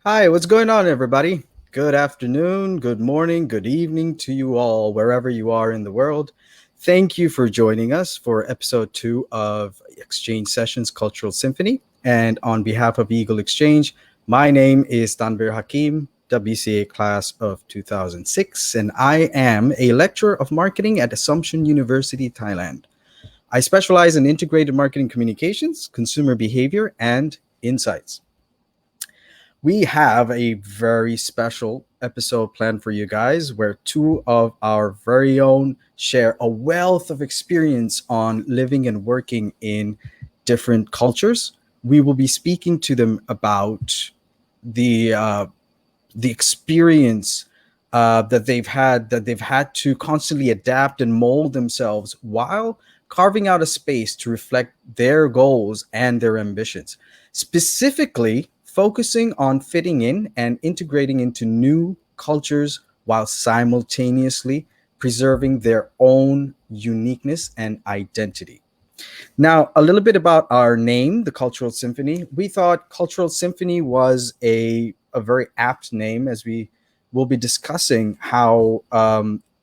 Hi, what's going on, everybody? Good afternoon, good morning, good evening to you all, wherever you are in the world. Thank you for joining us for episode 2 of Exchange Sessions Cultural Symphony. And on behalf of Eagle Exchange, my name is Alvi Hakim, WCA class of 2006, and I am a lecturer of marketing at Assumption University, Thailand. I specialize in integrated marketing communications, consumer behavior, and insights. We have a very special episode planned for you guys where two of our very own share a wealth of experience on living and working in different cultures. We will be speaking to them about the uh, the experience that they've had to constantly adapt and mold themselves while carving out a space to reflect their goals and their ambitions, specifically focusing on fitting in and integrating into new cultures while simultaneously preserving their own uniqueness and identity. Now, a little bit about our name, the Cultural Symphony. We thought Cultural Symphony was a very apt name, as we will be discussing how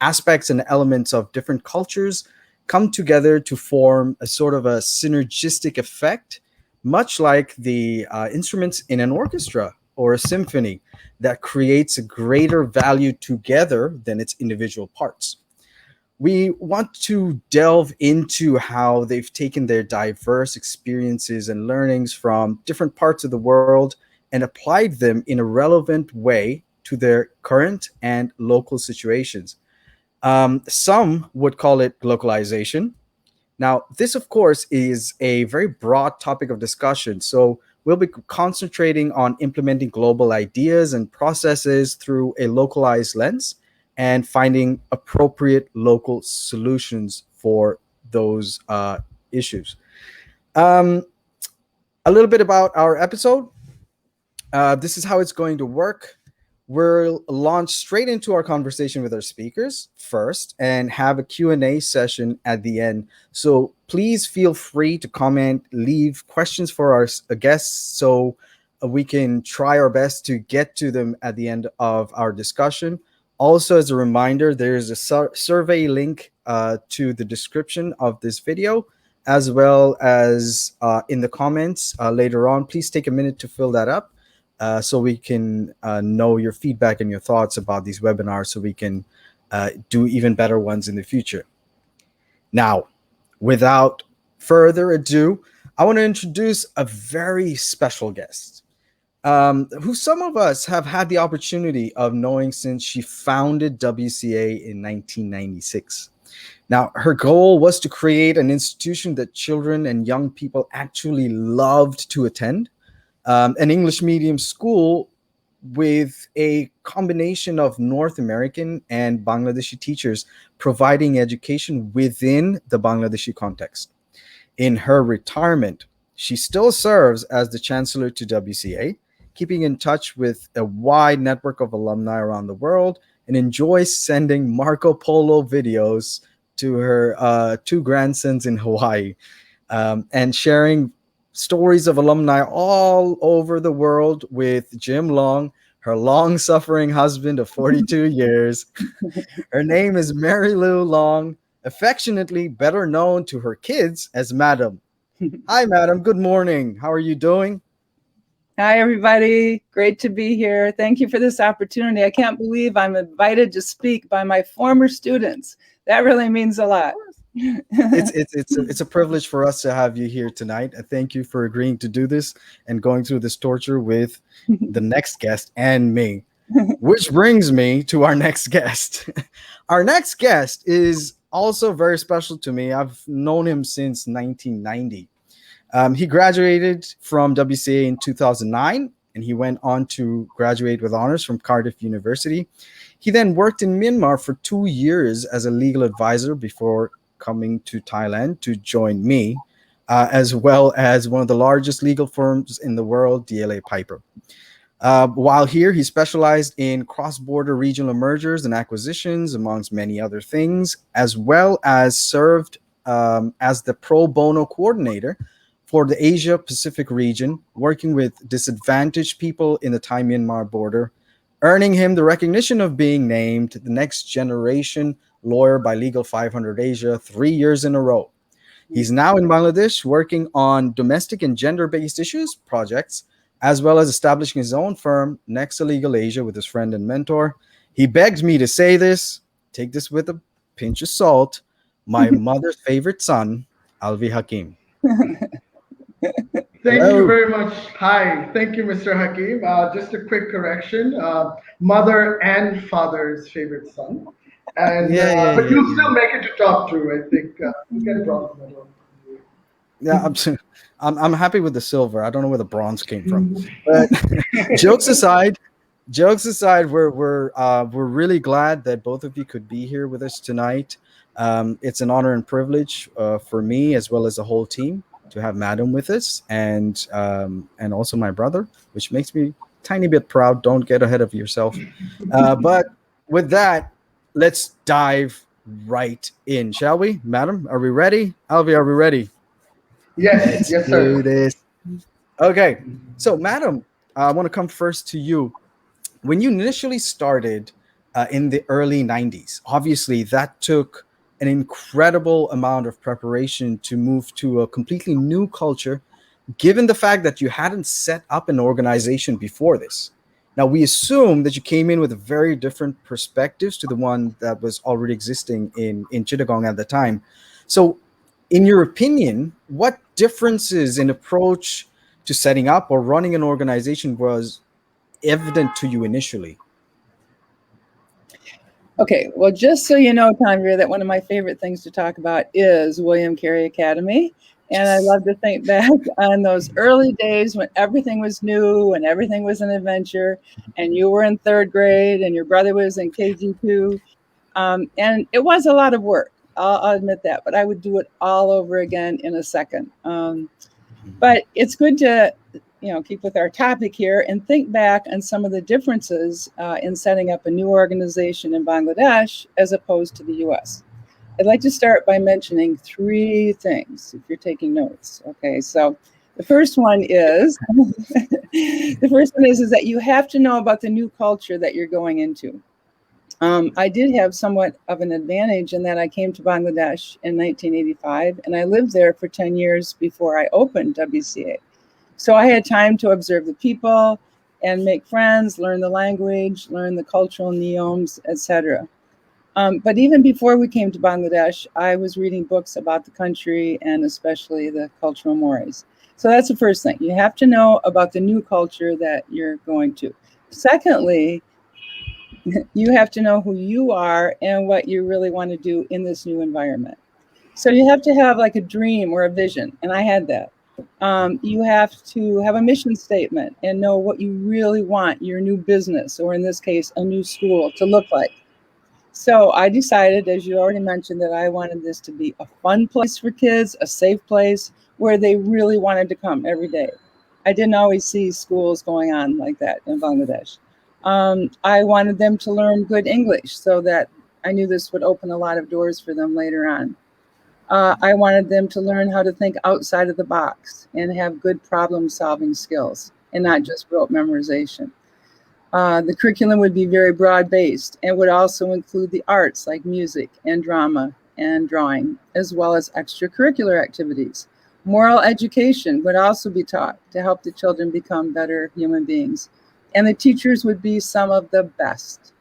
aspects and elements of different cultures come together to form a sort of a synergistic effect, much like the instruments in an orchestra or a symphony that creates a greater value together than its individual parts. We want to delve into how they've taken their diverse experiences and learnings from different parts of the world and applied them in a relevant way to their current and local situations. Some would call it localization. Now, this, of course, is a very broad topic of discussion. So, we'll be concentrating on implementing global ideas and processes through a localized lens and finding appropriate local solutions for those issues. Um, a little bit about our episode. This is how it's going to work. We'll launch straight into our conversation with our speakers first and have a Q&A session at the end. So please feel free to comment, leave questions for our guests so we can try our best to get to them at the end of our discussion. Also, as a reminder, there is a survey link to the description of this video, as well as in the comments later on. Please take a minute to fill that up so we can know your feedback and your thoughts about these webinars so we can do even better ones in the future. Now, without further ado, I want to introduce a very special guest who some of us have had the opportunity of knowing since she founded WCA in 1996. Now, her goal was to create an institution that children and young people actually loved to attend, an English medium school with a combination of North American and Bangladeshi teachers providing education within the Bangladeshi context. In her retirement, she still serves as the chancellor to WCA, keeping in touch with a wide network of alumni around the world, and enjoys sending Marco Polo videos to her two grandsons in Hawaii, and sharing stories of alumni all over the world with Jim Long, her long suffering husband of 42 years. Her name is Marilou Long, affectionately better known to her kids as Madam. Hi, Madam. Good morning. How are you doing? Hi, everybody. Great to be here. Thank you for this opportunity. I can't believe I'm invited to speak by my former students. That really means a lot. It's a privilege for us to have you here tonight. Thank you for agreeing to do this and going through this torture with the next guest and me. Which brings me to our next guest. Our next guest is also very special to me. I've known him since 1990. He graduated from WCA in 2009, and he went on to graduate with honors from Cardiff University. He then worked in Myanmar for 2 years as a legal advisor before coming to Thailand to join me, as well as one of the largest legal firms in the world, DLA Piper. While here, he specialized in cross-border regional mergers and acquisitions, amongst many other things, as well as served as the pro bono coordinator for the Asia Pacific region, working with disadvantaged people in the Thai Myanmar border, earning him the recognition of being named the next generation lawyer by Legal 500 Asia 3 years in a row. He's now in Bangladesh working on domestic and gender based issues projects, as well as establishing his own firm, Nexa Legal Asia, with his friend and mentor. He begged me to say this, take this with a pinch of salt, my mother's favorite son, Alvi Hakim. Thank you Hello. very much. Hi. Thank you, Mr. Hakim. Just a quick correction. Mother and father's favorite son. And Yeah, yeah, but yeah, you'll yeah. still make it to top two, I think. You get a bronze medal. Yeah, I'm happy with the silver. I don't know where the bronze came from, but jokes aside, we're really glad that both of you could be here with us tonight. It's an honor and privilege for me as well as the whole team to have Madam with us, and also my brother, which makes me tiny bit proud. Don't get ahead of yourself. But with that, let's dive right in, shall we, Madam? Are we ready? Alvi, are we ready? Yes, Let's yes, do sir. this. Okay. So, Madam, I want to come first to you. When you initially started in the early 90s, obviously that took an incredible amount of preparation to move to a completely new culture, given the fact that you hadn't set up an organization before this. Now, we assume that you came in with very different perspectives to the one that was already existing in Chittagong at the time. So, in your opinion, what differences in approach to setting up or running an organization was evident to you initially? Okay, well, just so you know, Tanvir, that one of my favorite things to talk about is William Carey Academy. And I Yes. love to think back on those early days when everything was new and everything was an adventure, and you were in third grade and your brother was in KG2. And it was a lot of work. I'll admit that, but I would do it all over again in a second. But it's good to keep with our topic here and think back on some of the differences in setting up a new organization in Bangladesh as opposed to the US. I'd like to start by mentioning three things if you're taking notes. Okay, so the first one is is that you have to know about the new culture that you're going into. I did have somewhat of an advantage in that I came to Bangladesh in 1985 and I lived there for 10 years before I opened WCA. So I had time to observe the people and make friends, learn the language, learn the cultural neoms, etc. But even before we came to Bangladesh, I was reading books about the country and especially the cultural mores. So that's the first thing. You have to know about the new culture that you're going to. Secondly, you have to know who you are and what you really want to do in this new environment. So you have to have like a dream or a vision, and I had that. You have to have a mission statement and know what you really want your new business, or in this case, a new school, to look like. So I decided, as you already mentioned, that I wanted this to be a fun place for kids, a safe place where they really wanted to come every day. I didn't always see schools going on like that in Bangladesh. I wanted them to learn good English so that I knew this would open a lot of doors for them later on. I wanted them to learn how to think outside of the box and have good problem solving skills and not just rote memorization. The curriculum would be very broad based and would also include the arts like music and drama and drawing, as well as extracurricular activities. Moral education would also be taught to help the children become better human beings. And the teachers would be some of the best,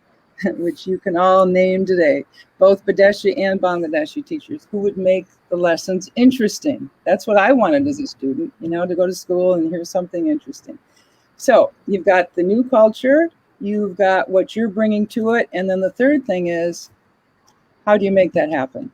which you can all name today, both Badeshi and Bangladeshi teachers, who would make the lessons interesting. That's what I wanted as a student, to go to school and hear something interesting. So you've got the new culture, you've got what you're bringing to it, and then the third thing is, how do you make that happen?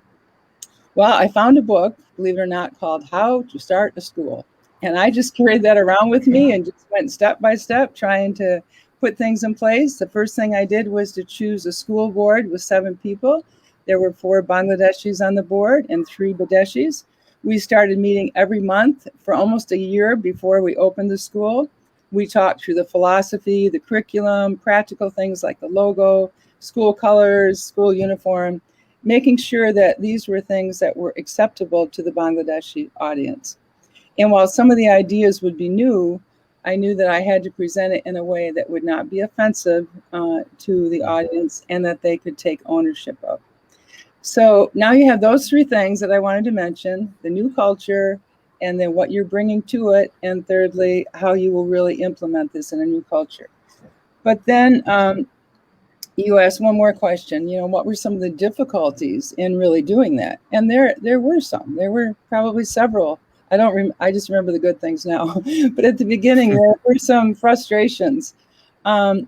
Well, I found a book, believe it or not, called How to Start a School. And I just carried that around with me and just went step by step trying to put things in place. The first thing I did was to choose a school board with 7 people. There were 4 Bangladeshis on the board and 3 Badeshis. We started meeting every month for almost a year before we opened the school. We talked through the philosophy, the curriculum, practical things like the logo, school colors, school uniform, making sure that these were things that were acceptable to the Bangladeshi audience. And while some of the ideas would be new, I knew that I had to present it in a way that would not be offensive to the audience and that they could take ownership of. So now you have those three things that I wanted to mention: the new culture, and then what you're bringing to it, and thirdly, how you will really implement this in a new culture. But then you asked one more question, what were some of the difficulties in really doing that? And there were some. There were probably several. I just remember the good things now. But at the beginning, there were some frustrations. But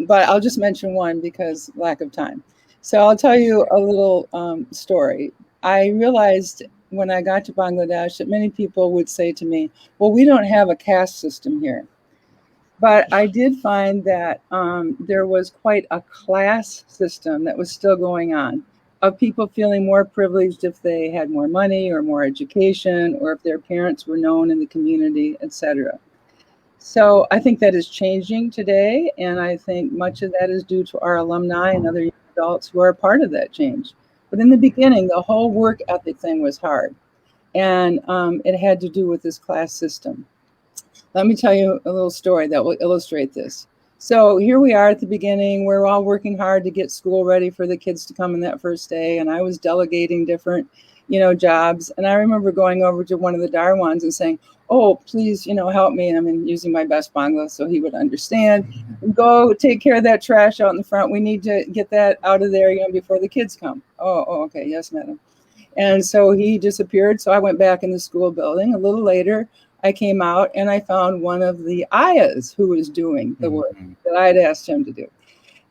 I'll just mention one because lack of time. So I'll tell you a little story. I realized when I got to Bangladesh that many people would say to me, well, we don't have a caste system here. But I did find that there was quite a class system that was still going on, of people feeling more privileged if they had more money or more education, or if their parents were known in the community, etc. So I think that is changing today, and I think much of that is due to our alumni and other adults who are a part of that change. But in the beginning, the whole work ethic thing was hard, and it had to do with this class system. Let me tell you a little story that will illustrate this. So here we are at the beginning. We're all working hard to get school ready for the kids to come in that first day, and I was delegating different jobs. And I remember going over to one of the Darwans and saying, oh, please, help me. And I'm using my best Bangla so he would understand. Go take care of that trash out in the front. We need to get that out of there, before the kids come. Oh, okay. Yes, madam. And so he disappeared. So I went back in the school building. A little later, I came out and I found one of the ayahs who was doing the work that I'd asked him to do.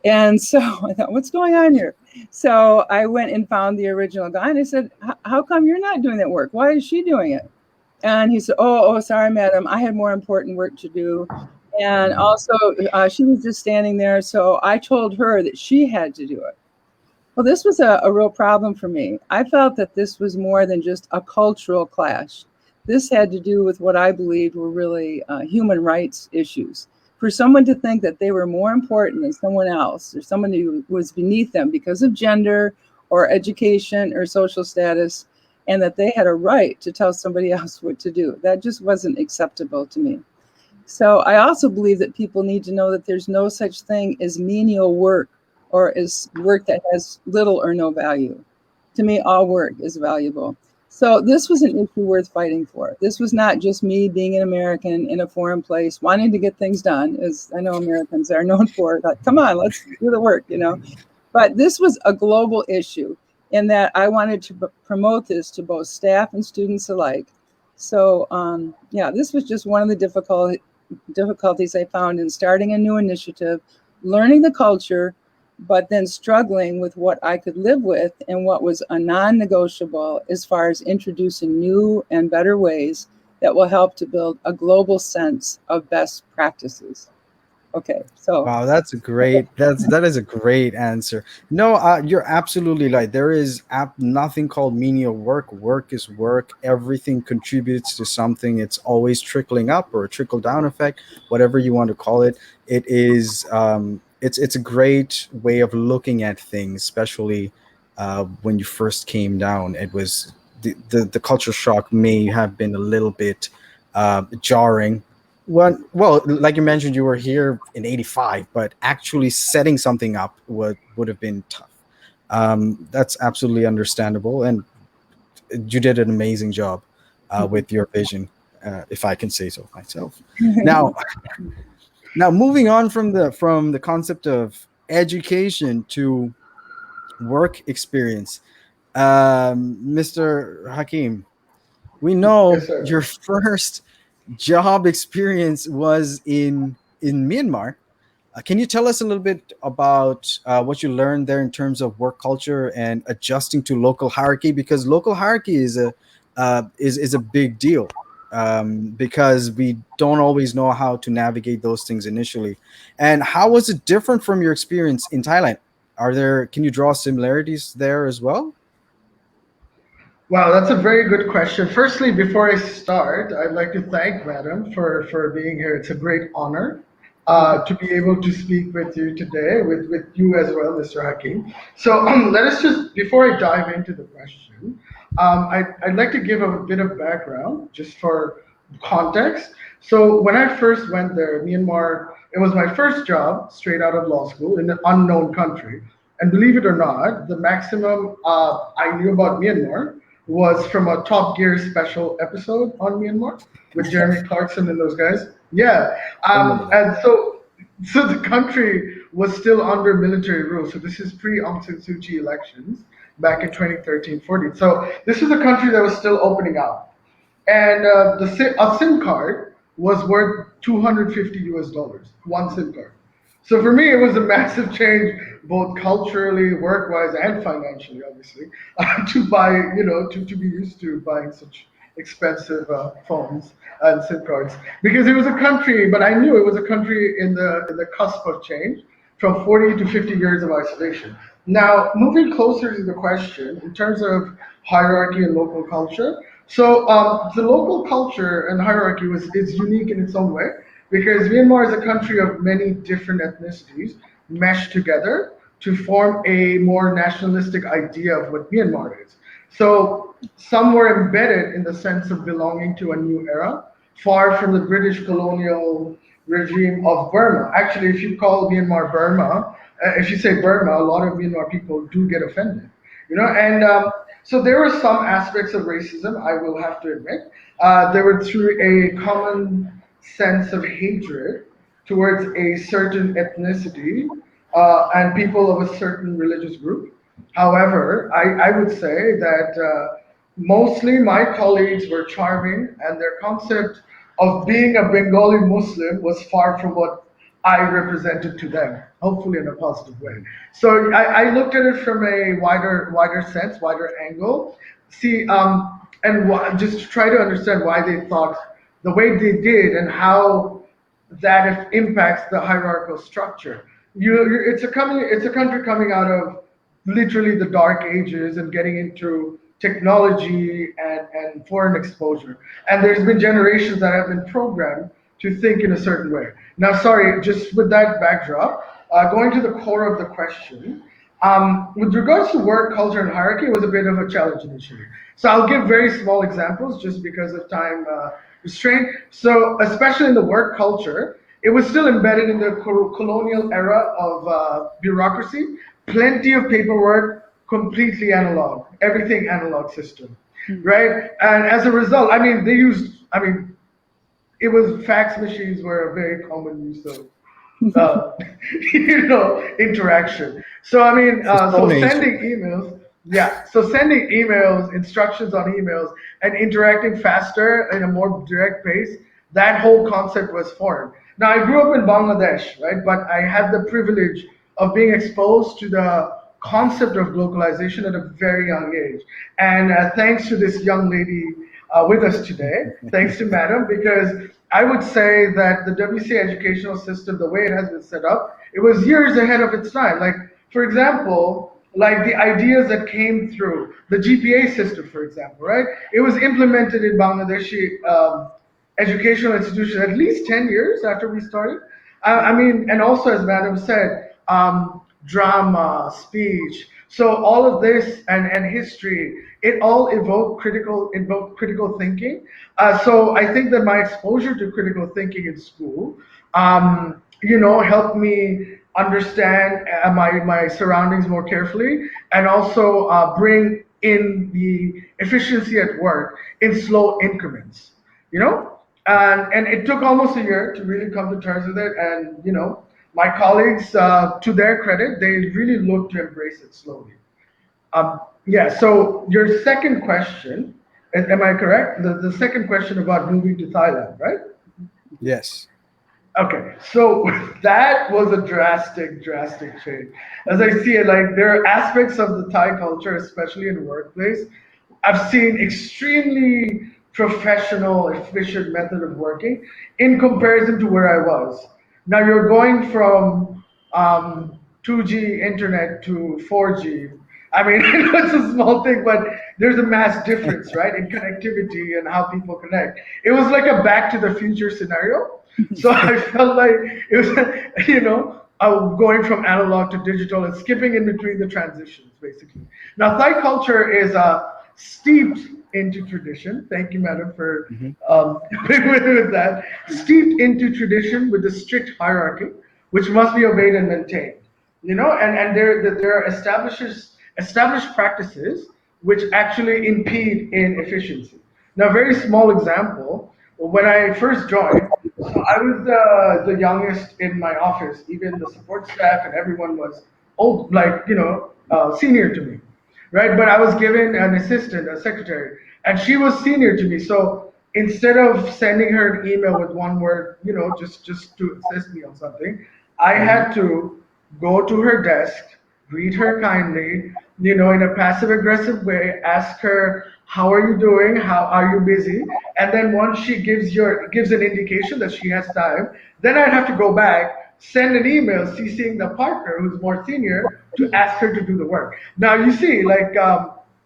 And so I thought, what's going on here? So I went and found the original guy and I said, how come you're not doing that work? Why is she doing it? And he said, oh, sorry, madam. I had more important work to do. And also she was just standing there. So I told her that she had to do it. Well, this was a real problem for me. I felt that this was more than just a cultural clash. This had to do with what I believed were really human rights issues. For someone to think that they were more important than someone else, or someone who was beneath them because of gender or education or social status, and that they had a right to tell somebody else what to do, that just wasn't acceptable to me. So I also believe that people need to know that there's no such thing as menial work or as work that has little or no value. To me, all work is valuable. So this was an issue worth fighting for. This was not just me being an American in a foreign place, wanting to get things done, as I know Americans are known for. Like, come on, let's do the work, But this was a global issue in that I wanted to promote this to both staff and students alike. So, this was just one of the difficulties I found in starting a new initiative, learning the culture, but then struggling with what I could live with and what was a non-negotiable as far as introducing new and better ways that will help to build a global sense of best practices. Okay, so wow, that is a great answer. No, you're absolutely right. There is nothing called menial work. Work is work. Everything contributes to something. It's always trickling up or a trickle down effect, whatever you want to call it. It is it's a great way of looking at things, especially when you first came down. It was the culture shock may have been a little bit jarring. Well, like you mentioned, you were here in '85, but actually setting something up would have been tough. That's absolutely understandable, and you did an amazing job with your vision, if I can say so myself. Now, moving on from the concept of education to work experience, Mr. Hakim, we know Yes, sir. your first job experience was in Myanmar. Can you tell us a little bit about what you learned there in terms of work culture and adjusting to local hierarchy? Because local hierarchy is a big deal, because we don't always know how to navigate those things initially. And how was it different from your experience in Thailand? Can you draw similarities there as well? Wow, that's a very good question. Firstly, before I start, I'd like to thank Madam for being here. It's a great honor to be able to speak with you today, with you as well, Mr. Hakim. So let us just, before I dive into the question, I'd like to give a bit of background just for context. So when I first went there, Myanmar, it was my first job straight out of law school in an unknown country. And believe it or not, the maximum I knew about Myanmar was from a Top Gear special episode on Myanmar with Jeremy Clarkson and those guys. Yeah, I remember that. and so the country was still under military rule. So this is pre Aung San Suu Kyi elections back in 2013-14. So this was a country that was still opening up, and a SIM card was worth 250 US dollars, one SIM card. So for me, it was a massive change, both culturally, work-wise, and financially, obviously, to buy, to be used to buying such expensive phones and SIM cards. Because it was a country, but I knew it was a country in the cusp of change, from 40 to 50 years of isolation. Now, moving closer to the question, in terms of hierarchy and local culture, so the local culture and hierarchy is unique in its own way because Myanmar is a country of many different ethnicities meshed together to form a more nationalistic idea of what Myanmar is. So some were embedded in the sense of belonging to a new era, far from the British colonial regime of Burma. Actually, if you call Myanmar Burma, if you say Burma, a lot of Myanmar people do get offended. And so there were some aspects of racism, I will have to admit. There were through a common sense of hatred towards a certain ethnicity and people of a certain religious group. However, I would say that mostly my colleagues were charming, and their concept of being a Bengali Muslim was far from what I represented to them, hopefully in a positive way. So I looked at it from a wider sense, wider angle. See, and just to try to understand why they thought the way they did and how that impacts the hierarchical structure. It's a country coming out of literally the dark ages and getting into technology and foreign exposure. And there's been generations that have been programmed to think in a certain way. Now, sorry, just with that backdrop, going to the core of the question, with regards to work culture and hierarchy, it was a bit of a challenge initially. So I'll give very small examples just because of time restraint. So especially in the work culture, it was still embedded in the colonial era of bureaucracy, plenty of paperwork, completely analog, everything analog system, right? And as a result, it was fax machines were a very common use of uh, interaction. So Stone so Age. sending emails, yeah. So sending emails, instructions on emails, and interacting faster in a more direct pace. That whole concept was foreign. Now I grew up in Bangladesh, right? But I had the privilege of being exposed to the concept of globalization at a very young age. And thanks to this young lady with us today, thanks to Madam, because I would say that the WC educational system, the way it has been set up, it was years ahead of its time. Like, for example, like the ideas that came through the GPA system, for example, right? It was implemented in Bangladeshi educational institutions at least 10 years after we started. And also, as Madam said, drama, speech. So all of this and history, it all invoked critical thinking. So I think that my exposure to critical thinking in school, helped me understand my surroundings more carefully, and also bring in the efficiency at work in slow increments. You know, and it took almost a year to really come to terms with it. And my colleagues, to their credit, they really look to embrace it slowly. Yeah. So your second question, am I correct? The second question about moving to Thailand, right? Yes. Okay, so that was a drastic change. As I see it, like there are aspects of the Thai culture, especially in the workplace, I've seen extremely professional, efficient method of working in comparison to where I was. Now you're going from 2G internet to 4G. I mean, it's a small thing, but there's a mass difference, right, in connectivity and how people connect. It was like a Back to the Future scenario. So I felt like it was, going from analog to digital and skipping in between the transitions, basically. Now, Thai culture is steeped into tradition. Thank you, madam, for Hmm. with that. Steeped into tradition with a strict hierarchy, which must be obeyed and maintained. And there are established practices which actually impede in efficiency. Now, a very small example. When I first joined, so I was the youngest in my office. Even the support staff and everyone was old, like senior to me, right? But I was given an assistant, a secretary, and she was senior to me. So instead of sending her an email with one word, just to assist me on something, I Hmm. had to go to her desk, greet her kindly, in a passive aggressive way, ask her, how are you doing? How are you busy? And then once she gives an indication that she has time, then I'd have to go back, send an email CCing the partner who's more senior to ask her to do the work. Now you see, like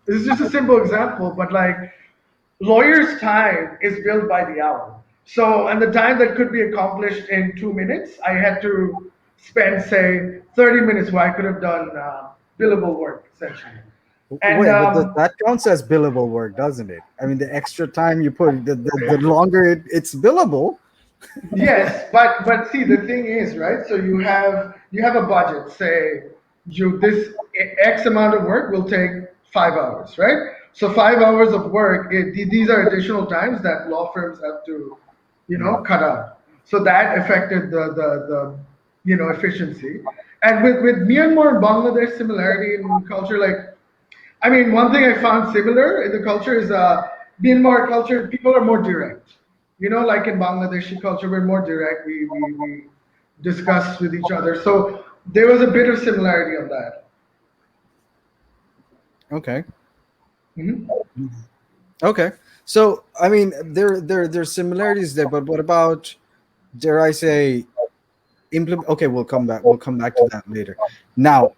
this is just a simple example, but like lawyers' time is billed by the hour. So, and the time that could be accomplished in 2 minutes, I had to spend, say, 30 minutes where I could have done billable work, essentially. And Wait, but that counts as billable work, doesn't it? I mean, the extra time you put, the longer it's billable. yes, but see, the thing is, right? So you have a budget. Say this X amount of work will take 5 hours, right? So 5 hours of work, these are additional times that law firms have to, Mm. cut out. So that affected the efficiency. And with Myanmar and Bangladesh similarity in culture, like I mean, one thing I found similar in the culture is Myanmar culture. People are more direct. Like in Bangladeshi culture, we're more direct. We discuss with each other. So there was a bit of similarity on that. Okay. Mhm. Okay. So, I mean, there's similarities there, but what about, dare I say, implement? Okay, we'll come back. We'll come back to that later. Now,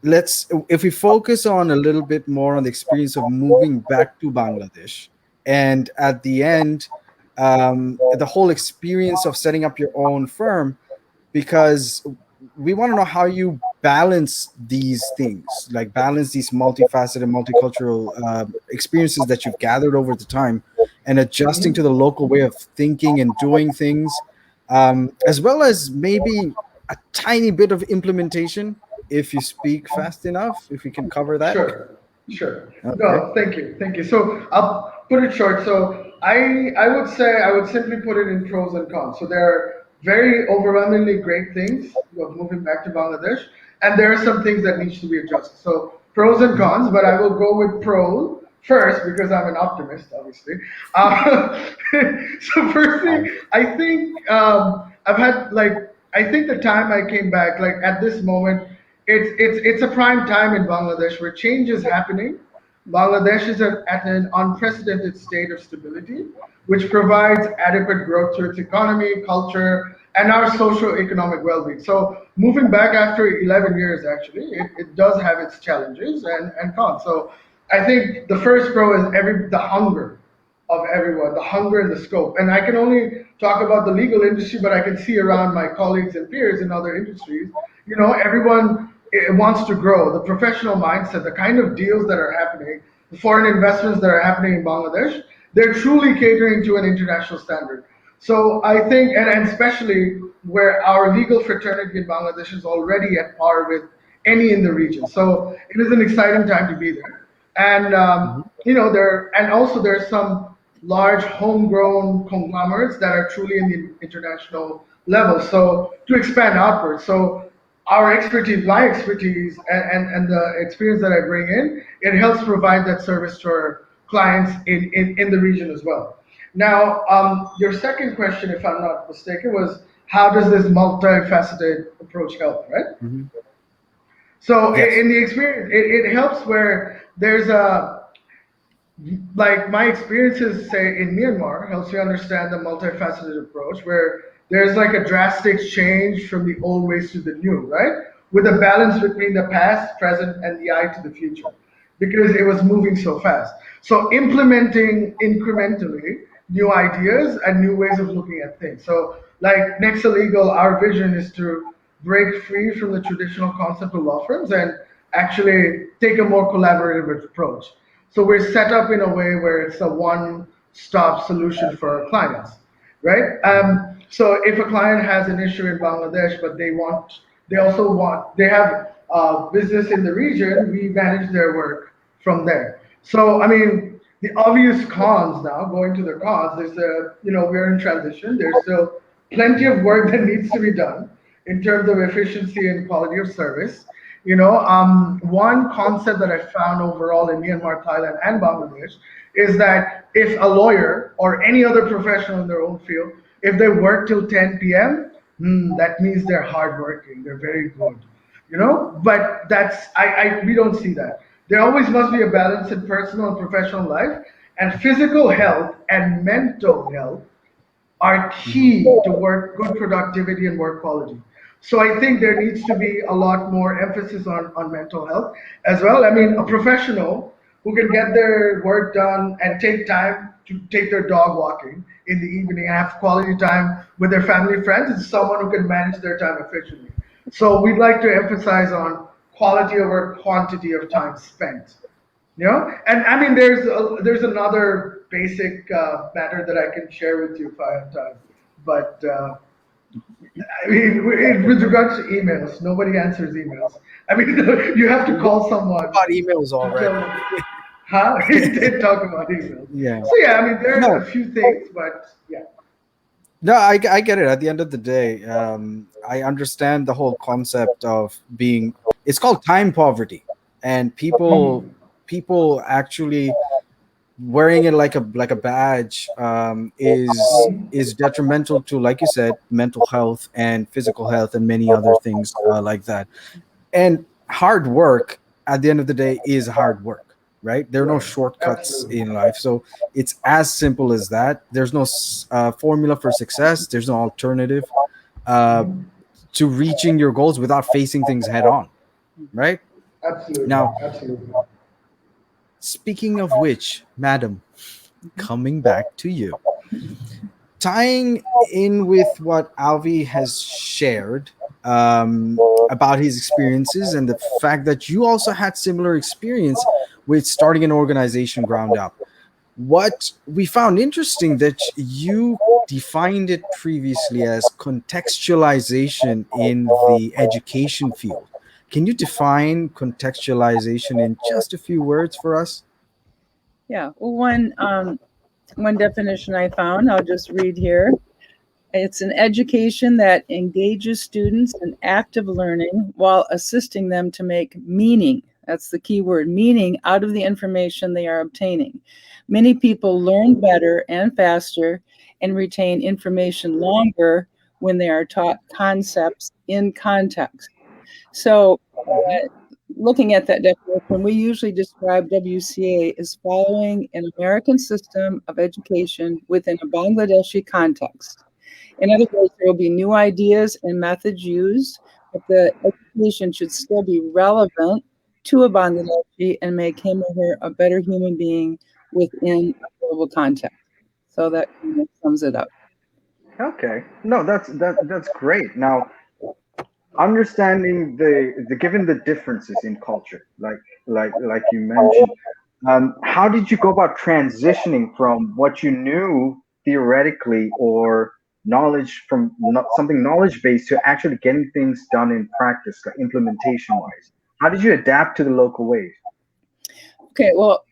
let's, if we focus on a little bit more on the experience of moving back to Bangladesh, and at the end, the whole experience of setting up your own firm, because we want to know how you balance these things, like balance these multifaceted, multicultural experiences that you've gathered over the time, and adjusting to the local way of thinking and doing things, as well as maybe a tiny bit of implementation, if you speak fast enough, if we can cover that. Sure, sure. Okay. No, thank you. So I'll put it short. So I would say I would simply put it in pros and cons. So there are very overwhelmingly great things of moving back to Bangladesh, and there are some things that needs to be adjusted. So pros and Mhm. cons, but I will go with pro first because I'm an optimist, obviously. Uh, so firstly, I think I've had like I think the time I came back, like at this moment, it's a prime time in Bangladesh where change is happening. Bangladesh is at an unprecedented state of stability, which provides adequate growth to its economy, culture, and our socio-economic well-being. So moving back after 11 years, actually, it does have its challenges and cons. So I think the first pro is the hunger of everyone, the hunger and the scope. And I can only talk about the legal industry, but I can see around my colleagues and peers in other industries, everyone wants to grow. The professional mindset, the kind of deals that are happening, the foreign investments that are happening in Bangladesh, they're truly catering to an international standard. So I think, and especially where our legal fraternity in Bangladesh is already at par with any in the region. So it is an exciting time to be there. And Mhm. and also there's some large homegrown conglomerates that are truly in the international level. So to expand outwards. So our expertise, my expertise, and the experience that I bring in, it helps provide that service to our clients in the region as well. Now, your second question, if I'm not mistaken, was how does this multifaceted approach help, right? Mhm. So Yes. in the experience, it helps where there's a like my experiences say in Myanmar helps you understand the multifaceted approach where there's like a drastic change from the old ways to the new, right? With a balance between the past, present, and the eye to the future because it was moving so fast. So implementing incrementally new ideas and new ways of looking at things. So like Nexa Legal, our vision is to break free from the traditional concept of law firms and actually take a more collaborative approach. So we're set up in a way where it's a one-stop solution for our clients, right? So if a client has an issue in Bangladesh, but they have business in the region, we manage their work from there. So I mean, the obvious cons now, going to the cons, we're in transition. There's still plenty of work that needs to be done in terms of efficiency and quality of service. One concept that I found overall in Myanmar, Thailand, and Bangladesh is that if a lawyer or any other professional in their own field, if they work till 10 p.m., that means they're hardworking, they're very good, But we don't see that. There always must be a balance in personal and professional life, and physical health and mental health are key to work good productivity and work quality. So I think there needs to be a lot more emphasis on mental health as well. I mean, a professional who can get their work done and take time to take their dog walking in the evening, have quality time with their family friends, is someone who can manage their time efficiently. So we'd like to emphasize on quality over quantity of time spent. And I mean, there's another basic matter that I can share with you if I have time. But I mean, with regards to emails, nobody answers emails. I mean, you have to call someone. About emails already. Huh? They talk about emails. Yeah. So yeah, I mean, there are a few things, but yeah. No, I get it. At the end of the day, I understand the whole concept of being. It's called time poverty, and people actually wearing it like a badge is detrimental to, like you said, mental health and physical health and many other things like that. And hard work, at the end of the day, is hard work, right? There are no shortcuts Absolutely. in life, so it's as simple as that. There's no formula for success. There's no alternative to reaching your goals without facing things head on, right? Absolutely. Now, Absolutely. speaking of which, madam, coming back to you, tying in with what Alvi has shared about his experiences and the fact that you also had similar experience with starting an organization ground up. What we found interesting that you defined it previously as contextualization in the education field. Can you define contextualization in just a few words for us? Yeah. Well, one definition I found, I'll just read here. It's an education that engages students in active learning while assisting them to make meaning. That's the key word, meaning, out of the information they are obtaining. Many people learn better and faster and retain information longer when they are taught concepts in context. So, looking at that definition, we usually describe WCA as following an American system of education within a Bangladeshi context. In other words, there will be new ideas and methods used, but the education should still be relevant to a Bangladeshi and make him or her a better human being within a global context. So that kind of sums it up. Okay. No, that's great. Now, understanding the given the differences in culture, like you mentioned, how did you go about transitioning from what you knew theoretically or knowledge from something knowledge based to actually getting things done in practice, like implementation wise? How did you adapt to the local ways? Okay, well,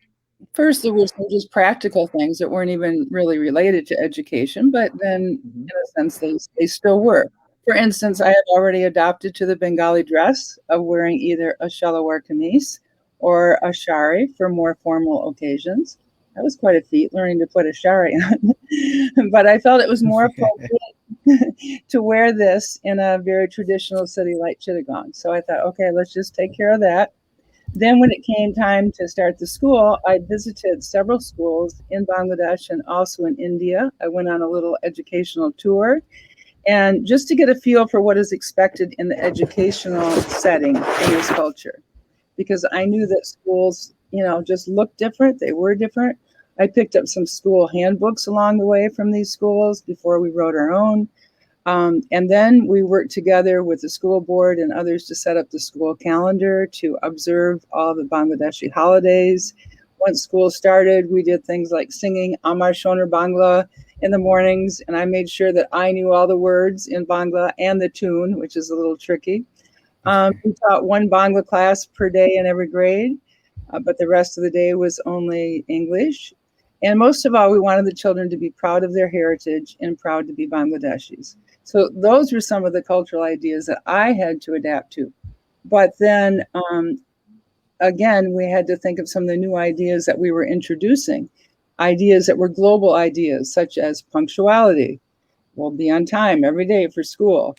first there were some just practical things that weren't even really related to education, but then in a sense they still were. For instance, I had already adopted to the Bengali dress of wearing either a shalawar kameez or a shari for more formal occasions. That was quite a feat, learning to put a shari on. But I felt it was more appropriate to wear this in a very traditional city like Chittagong. So I thought, okay, let's just take care of that. Then when it came time to start the school, I visited several schools in Bangladesh and also in India. I went on a little educational tour. And just to get a feel for what is expected in the educational setting in this culture, because I knew that schools, just looked different. They were different. I picked up some school handbooks along the way from these schools before we wrote our own. And then we worked together with the school board and others to set up the school calendar to observe all the Bangladeshi holidays. Once school started, we did things like singing Amar Shoner Bangla in the mornings, and I made sure that I knew all the words in Bangla and the tune, which is a little tricky. We taught one Bangla class per day in every grade, but the rest of the day was only English. And most of all, we wanted the children to be proud of their heritage and proud to be Bangladeshis. So those were some of the cultural ideas that I had to adapt to. But then again, we had to think of some of the new ideas that we were introducing, ideas that were global ideas, such as punctuality. We'll be on time every day for school,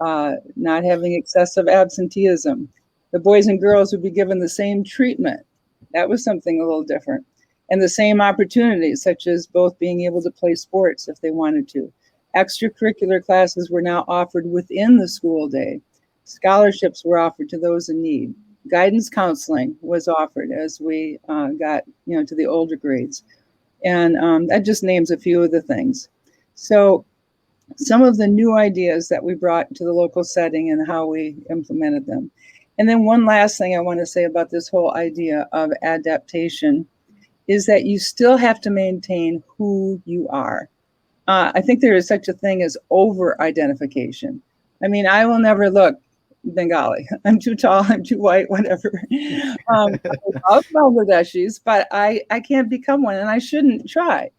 not having excessive absenteeism. The boys and girls would be given the same treatment. That was something a little different. And the same opportunities, such as both being able to play sports if they wanted to. Extracurricular classes were now offered within the school day. Scholarships were offered to those in need. Guidance counseling was offered as we got to the older grades. And that just names a few of the things. So some of the new ideas that we brought to the local setting and how we implemented them. And then one last thing I want to say about this whole idea of adaptation is that you still have to maintain who you are. I think there is such a thing as over-identification. I mean, I will never look Bengali. I'm too tall, I'm too white, whatever. I love Bangladeshis, but I can't become one, and I shouldn't try.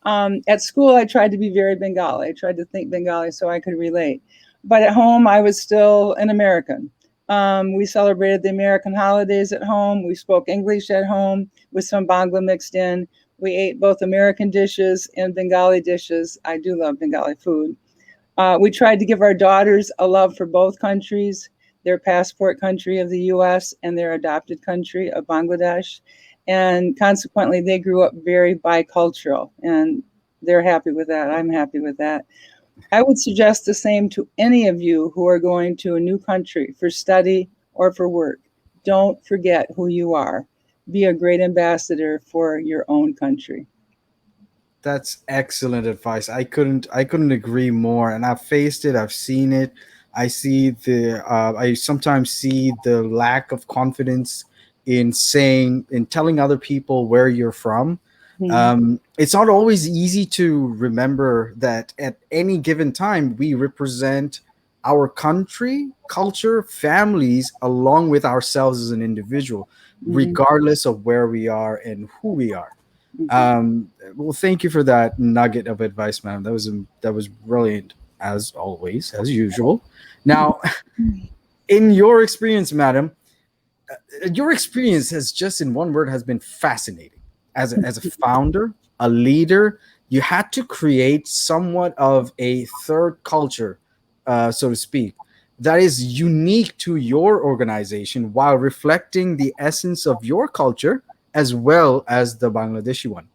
At school, I tried to be very Bengali. I tried to think Bengali so I could relate. But at home, I was still an American. We celebrated the American holidays at home. We spoke English at home with some Bangla mixed in. We ate both American dishes and Bengali dishes. I do love Bengali food. We tried to give our daughters a love for both countries, their passport country of the US and their adopted country of Bangladesh. And consequently, they grew up very bicultural, and they're happy with that. I'm happy with that. I would suggest the same to any of you who are going to a new country for study or for work. Don't forget who you are. Be a great ambassador for your own country. That's excellent advice. I couldn't agree more. And I've faced it. I've seen it. I sometimes see the lack of confidence in telling other people where you're from. It's not always easy to remember that at any given time we represent our country, culture, families, along with ourselves as an individual, regardless of where we are and who we are. Well, thank you for that nugget of advice, ma'am. That was brilliant, as always, as usual. Now, in your experience, madam, your experience has just in one word has been fascinating. As a founder, a leader, you had to create somewhat of a third culture, so to speak, that is unique to your organization while reflecting the essence of your culture as well as the Bangladeshi one.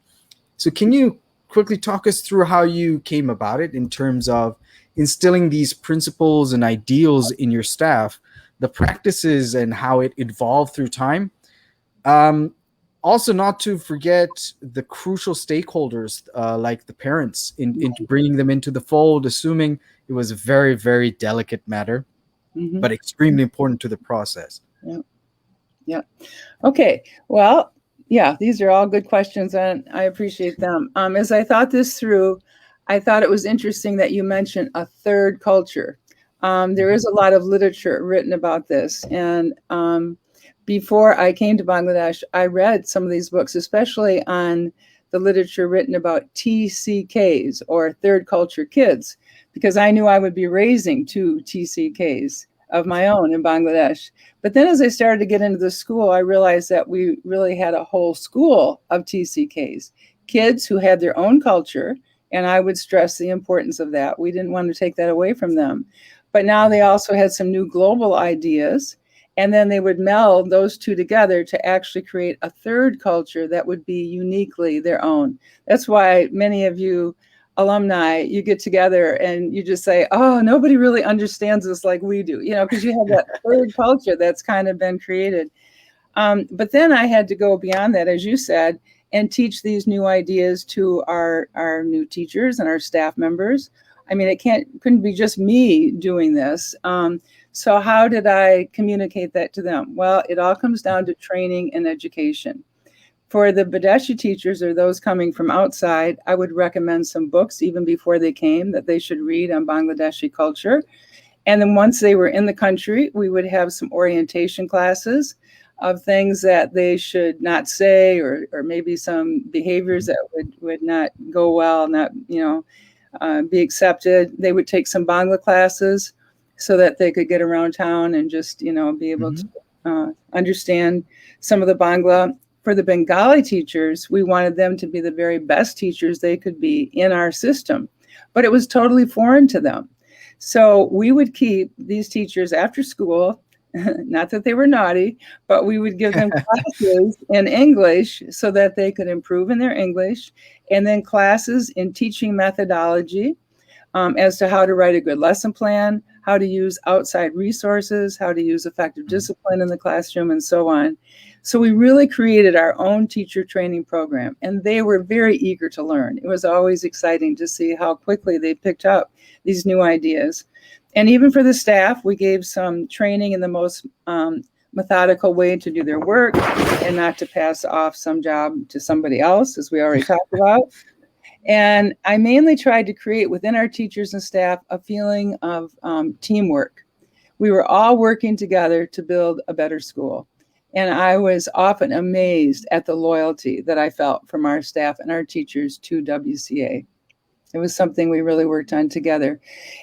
So can you quickly talk us through how you came about it in terms of instilling these principles and ideals in your staff, the practices and how it evolved through time? Also, not to forget the crucial stakeholders like the parents in bringing them into the fold, assuming it was a very, very delicate matter, but extremely important to the process. Yeah. Okay. Well, yeah, these are all good questions, and I appreciate them. As I thought this through, I thought it was interesting that you mentioned a third culture. There is a lot of literature written about this, and before I came to Bangladesh, I read some of these books, especially on the literature written about TCKs, or third culture kids, because I knew I would be raising two TCKs of my own in Bangladesh. But then as I started to get into the school, I realized that we really had a whole school of TCKs, kids who had their own culture, and I would stress the importance of that. We didn't want to take that away from them. But now they also had some new global ideas, and then they would meld those two together to actually create a third culture that would be uniquely their own. That's why many of you alumni, you get together and you just say, oh, nobody really understands this like we do, because you have that third culture that's kind of been created. But then I had to go beyond that, as you said, and teach these new ideas to our new teachers and our staff members. I mean, it couldn't be just me doing this. So how did I communicate that to them? Well, it all comes down to training and education. For the Bangladeshi teachers or those coming from outside, I would recommend some books even before they came that they should read on Bangladeshi culture. And then once they were in the country, we would have some orientation classes of things that they should not say, or maybe some behaviors that would not go well, not, be accepted. They would take some Bangla classes so that they could get around town and just, be able to understand some of the Bangla. For the Bengali teachers, we wanted them to be the very best teachers they could be in our system, but it was totally foreign to them. So we would keep these teachers after school, not that they were naughty, but we would give them classes in English so that they could improve in their English, and then classes in teaching methodology as to how to write a good lesson plan, how to use outside resources, how to use effective discipline in the classroom, and so on. So we really created our own teacher training program, and they were very eager to learn. It was always exciting to see how quickly they picked up these new ideas. And even for the staff, we gave some training in the most methodical way to do their work and not to pass off some job to somebody else, as we already talked about. And I mainly tried to create within our teachers and staff a feeling of teamwork. We were all working together to build a better school. And I was often amazed at the loyalty that I felt from our staff and our teachers to WCA. It was something we really worked on together.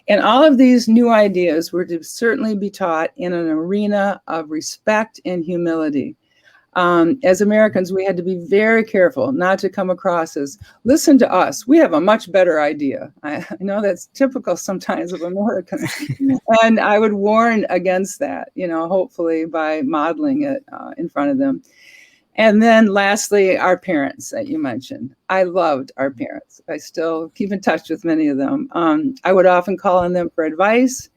And all of these new ideas were to certainly be taught in an arena of respect and humility. As Americans, we had to be very careful not to come across as, listen to us, we have a much better idea. I know that's typical sometimes of Americans. And I would warn against that, hopefully by modeling it in front of them. And then lastly, our parents that you mentioned. I loved our parents. I still keep in touch with many of them. I would often call on them for advice.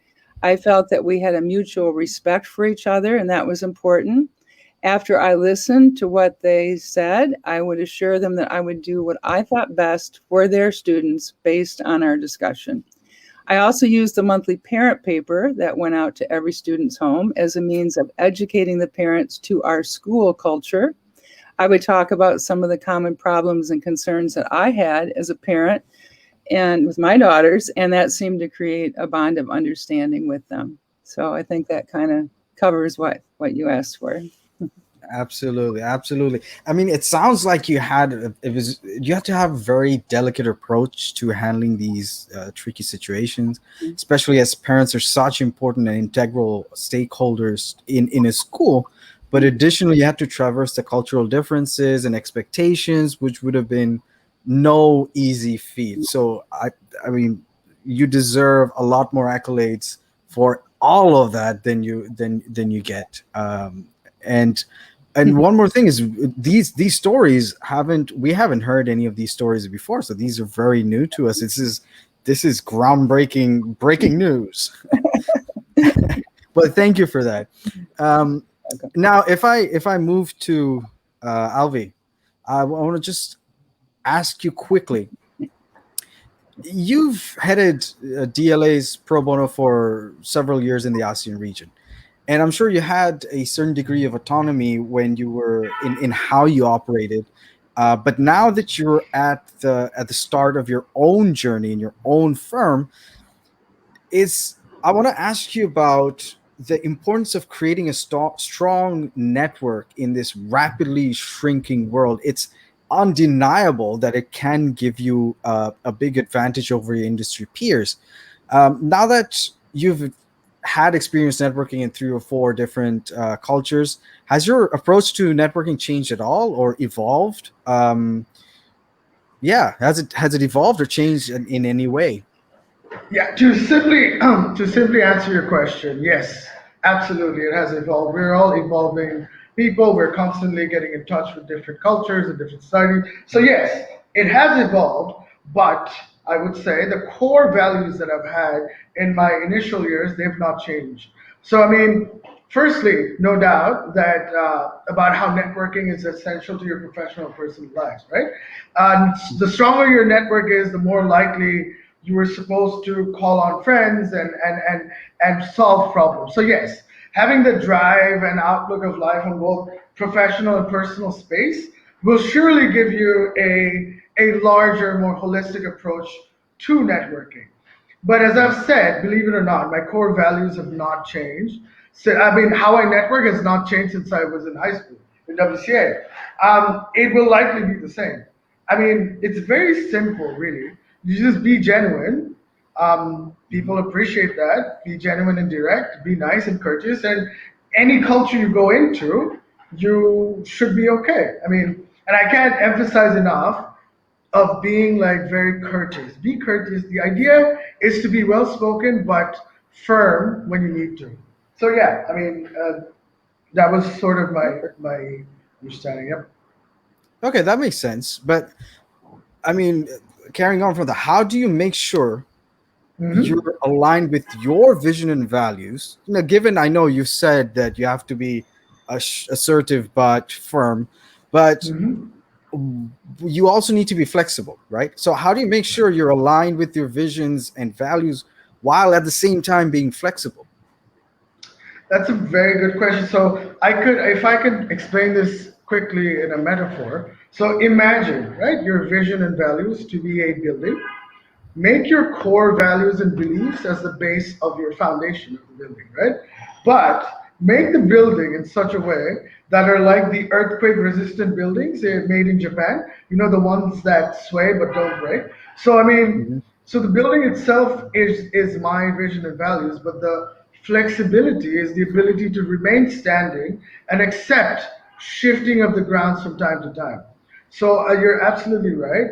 I felt that we had a mutual respect for each other, and that was important. After I listened to what they said, I would assure them that I would do what I thought best for their students based on our discussion. I also used the monthly parent paper that went out to every student's home as a means of educating the parents to our school culture. I would talk about some of the common problems and concerns that I had as a parent and with my daughters, and that seemed to create a bond of understanding with them. So I think that kind of covers what you asked for. Absolutely, absolutely. I mean, it sounds like you had to have a very delicate approach to handling these tricky situations, especially as parents are such important and integral stakeholders in a school. But additionally, you had to traverse the cultural differences and expectations, which would have been no easy feat. So I mean, you deserve a lot more accolades for all of that than you get. And one more thing is these stories we haven't heard any of these stories before, so these are very new to us. This is groundbreaking breaking news. But thank you for that. Now, if I move to Alvi, I want to just ask you quickly. You've headed DLA's pro bono for several years in the ASEAN region. And I'm sure you had a certain degree of autonomy when you were in how you operated. But now that you're at the start of your own journey in your own firm, I want to ask you about the importance of creating a strong network in this rapidly shrinking world. It's undeniable that it can give you a big advantage over your industry peers. Now that you've had experience networking in 3 or 4 different cultures, has your approach to networking changed at all or evolved? Has it evolved or changed in any way? Yeah, to simply answer your question, yes, absolutely, it has evolved. We're all evolving people. We're constantly getting in touch with different cultures and different studies. So yes, it has evolved, but I would say the core values that I've had in my initial years, they've not changed. So I mean, firstly, no doubt that about how networking is essential to your professional and personal lives, right? The stronger your network is, the more likely you were supposed to call on friends and solve problems. So yes, having the drive and outlook of life on both professional and personal space will surely give you a larger, more holistic approach to networking. But as I've said, believe it or not, my core values have not changed. So, I mean, how I network has not changed since I was in high school in WCA. It will likely be the same. I mean, it's very simple, really. You just be genuine. People appreciate that. Be genuine and direct. Be nice and courteous. And any culture you go into, you should be okay. I mean, and I can't emphasize enough of being like very courteous. Be courteous. The idea is to be well spoken but firm when you need to. So yeah, I mean, that was sort of my understanding. Yep. Okay, that makes sense. But I mean, carrying on from that, how do you make sure Hmm. you're aligned with your vision and values? Given I know you said that you have to be assertive but firm, but Hmm. you also need to be flexible, right? So how do you make sure you're aligned with your visions and values while at the same time being flexible? That's a very good question. So if I could explain this quickly in a metaphor. So imagine, right, your vision and values to be a building. Make your core values and beliefs as the base of your foundation of the building, right? But make the building in such a way that are like the earthquake resistant buildings made in Japan, the ones that sway but don't break. So, I mean, Mhm. so the building itself is my vision and values, but the flexibility is the ability to remain standing and accept shifting of the grounds from time to time. So you're absolutely right.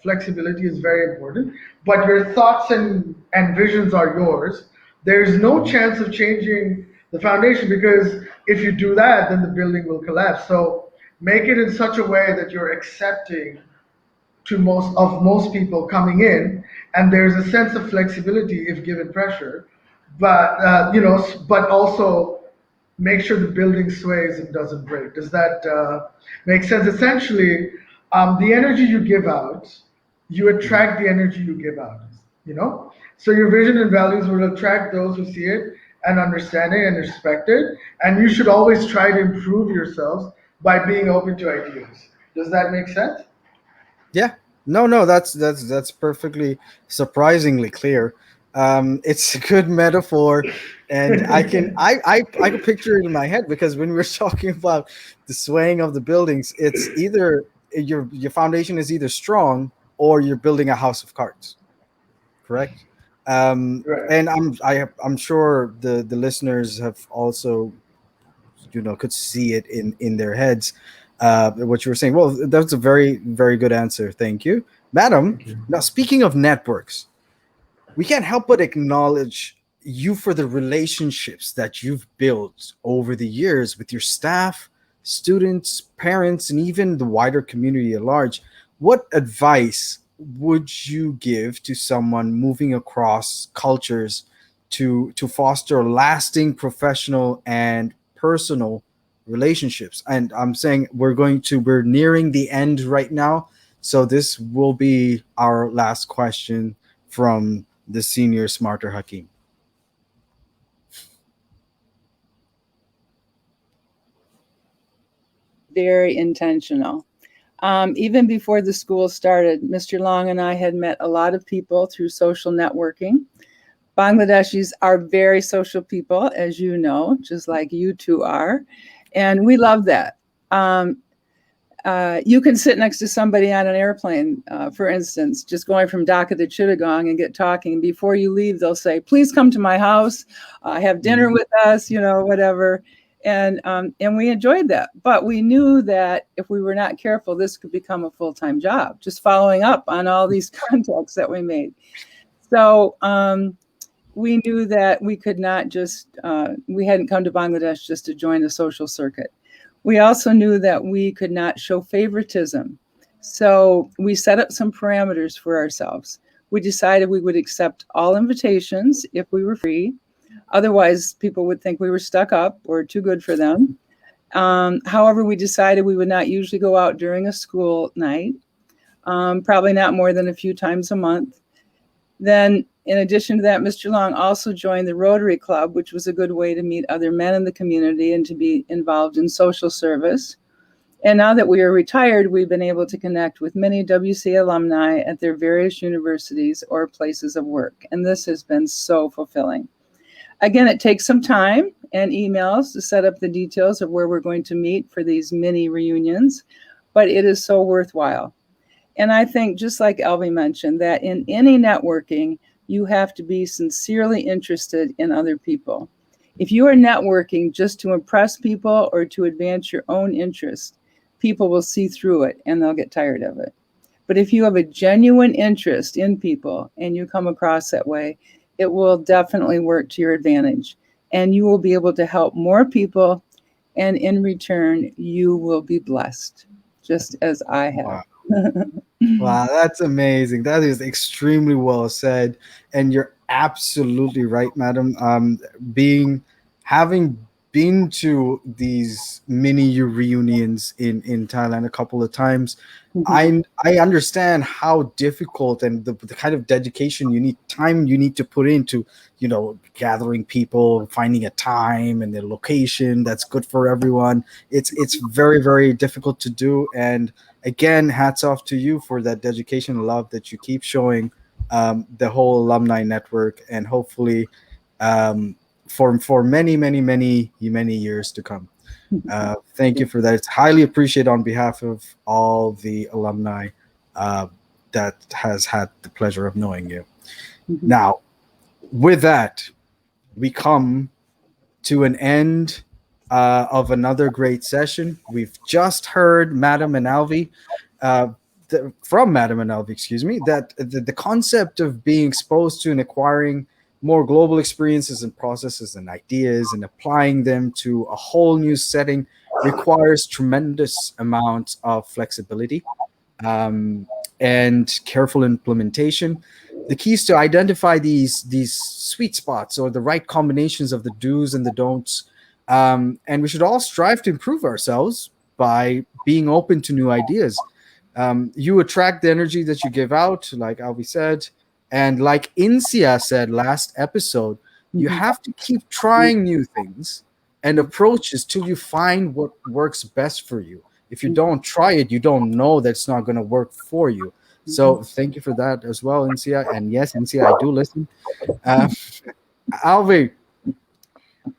Flexibility is very important, but your thoughts and visions are yours. There's no Mhm. chance of changing the foundation because if you do that, then the building will collapse. So make it in such a way that you're accepting to most people coming in, and there's a sense of flexibility if given pressure, but but also make sure the building sways and doesn't break. Does that make sense? Essentially, the energy you give out, you Mhm. attract the energy you give out. So your vision and values will attract those who see it and understand it and respect it. And you should always try to improve yourselves by being open to ideas. Does that make sense? Yeah. No, that's perfectly surprisingly clear. It's a good metaphor, and I can picture it in my head because when we were talking about the swaying of the buildings, it's either your foundation is either strong or you're building a house of cards, correct? Right. And I'm sure the listeners have also could see it in their heads, what you were saying. Well, that's a very good answer, thank you, madam. Thank you. Now, speaking of networks, we can't help but acknowledge you for the relationships that you've built over the years with your staff, students, parents, and even the wider community at large. What advice would you give to someone moving across cultures to foster lasting professional and personal relationships? And I'm saying we're nearing the end right now, so this will be our last question from the senior smarter Hakim. Very intentional. Even before the school started, Mr. Long and I had met a lot of people through social networking. Bangladeshis are very social people, as you know, just like you two are. And we love that. Um, you can sit next to somebody on an airplane, for instance, just going from Dhaka to Chittagong and get talking. Before you leave, they'll say, please come to my house, have dinner Mhm. with us, whatever. And we enjoyed that. But we knew that if we were not careful, this could become a full-time job, just following up on all these contacts that we made. So we knew that we could not just, we hadn't come to Bangladesh just to join the social circuit. We also knew that we could not show favoritism. So we set up some parameters for ourselves. We decided we would accept all invitations if we were free. Otherwise, people would think we were stuck up or too good for them. However, we decided we would not usually go out during a school night, probably not more than a few times a month. Then, in addition to that, Mr. Long also joined the Rotary Club, which was a good way to meet other men in the community and to be involved in social service. And now that we are retired, we've been able to connect with many WC alumni at their various universities or places of work. And this has been so fulfilling. Again, it takes some time and emails to set up the details of where we're going to meet for these mini reunions, but it is so worthwhile. And I think, just like Alvi mentioned, that in any networking, you have to be sincerely interested in other people. If you are networking just to impress people or to advance your own interest, people will see through it and they'll get tired of it. But if you have a genuine interest in people and you come across that way, it will definitely work to your advantage. And you will be able to help more people. And in return, you will be blessed, just as I have. Wow. Wow, that's amazing. That is extremely well said, and you're absolutely right, madam. Being having been to these mini reunions in Thailand a couple of times, I understand how difficult and the kind of dedication you need, time you need to put into, gathering people, finding a time and the location that's good for everyone. It's very, very difficult to do, and again, hats off to you for that dedication and love that you keep showing the whole alumni network, and hopefully for many, many, many, many years to come. Thank you for that. It's highly appreciated on behalf of all the alumni that has had the pleasure of knowing you. Now, with that, we come to an end of another great session. We've just heard Madam and Alvi, from Madam and Alvi, excuse me, that the concept of being exposed to and acquiring more global experiences and processes and ideas and applying them to a whole new setting requires tremendous amounts of flexibility and careful implementation. The key is to identify these sweet spots or the right combinations of the do's and the don'ts. And we should all strive to improve ourselves by being open to new ideas. You attract the energy that you give out, like Alvi said. And like Insia said last episode, you have to keep trying new things and approaches till you find what works best for you. If you don't try it, you don't know that it's not going to work for you. So thank you for that as well, Insia. And yes, Insia, I do listen. Alvi,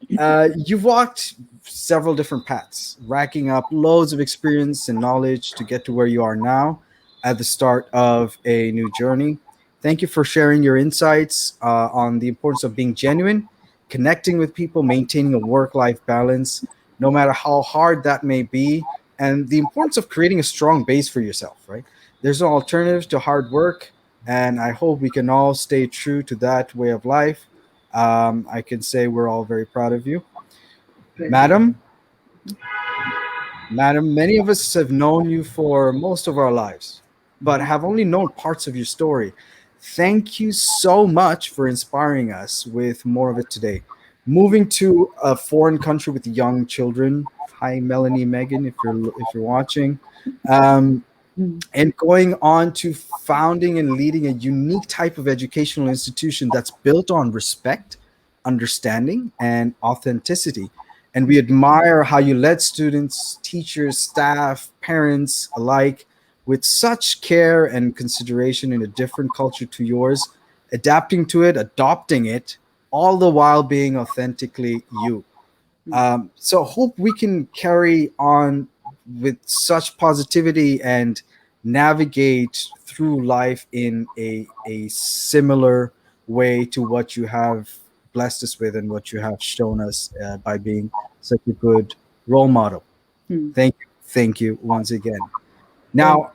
you've walked several different paths, racking up loads of experience and knowledge to get to where you are now at the start of a new journey. Thank you for sharing your insights on the importance of being genuine, connecting with people, maintaining a work-life balance, no matter how hard that may be, and the importance of creating a strong base for yourself, right? There's no alternative to hard work, and I hope we can all stay true to that way of life. I can say we're all very proud of you. Madam, Madam, many of us have known you for most of our lives, but have only known parts of your story. Thank you so much for inspiring us with more of it today. Moving to a foreign country with young children. Hi, Melanie, Megan, if you're watching. And going on to founding and leading a unique type of educational institution that's built on respect, understanding, and authenticity. And we admire how you led students, teachers, staff, parents alike with such care and consideration in a different culture to yours, adapting to it, adopting it, all the while being authentically you. So hope we can carry on with such positivity and navigate through life in a similar way to what you have blessed us with and what you have shown us by being such a good role model. Thank you once again. Now,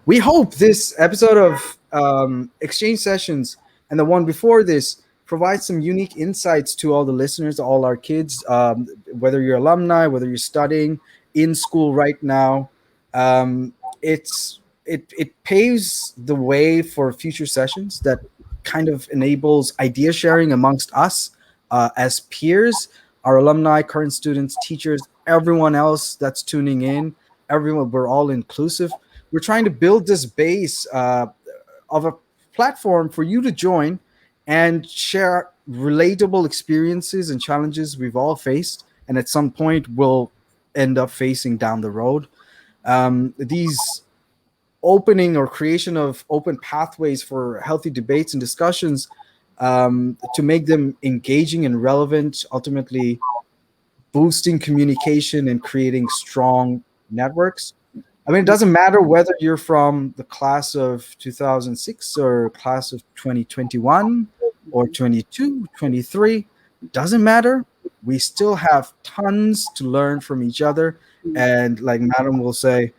we hope this episode of Exchange Sessions and the one before this provides some unique insights to all the listeners, all our kids, whether you're alumni, whether you're studying in school right now. It paves the way for future sessions that kind of enables idea sharing amongst us as peers, our alumni, current students, teachers, everyone else that's tuning in. Everyone, we're all inclusive. We're trying to build this base of a platform for you to join and share relatable experiences and challenges we've all faced, and at some point will end up facing down the road. These opening or creation of open pathways for healthy debates and discussions, to make them engaging and relevant, ultimately boosting communication and creating strong networks. I mean, it doesn't matter whether you're from the class of 2006 or class of 2021 or 22, 23. Doesn't matter. We still have tons to learn from each other. And like Madam will say,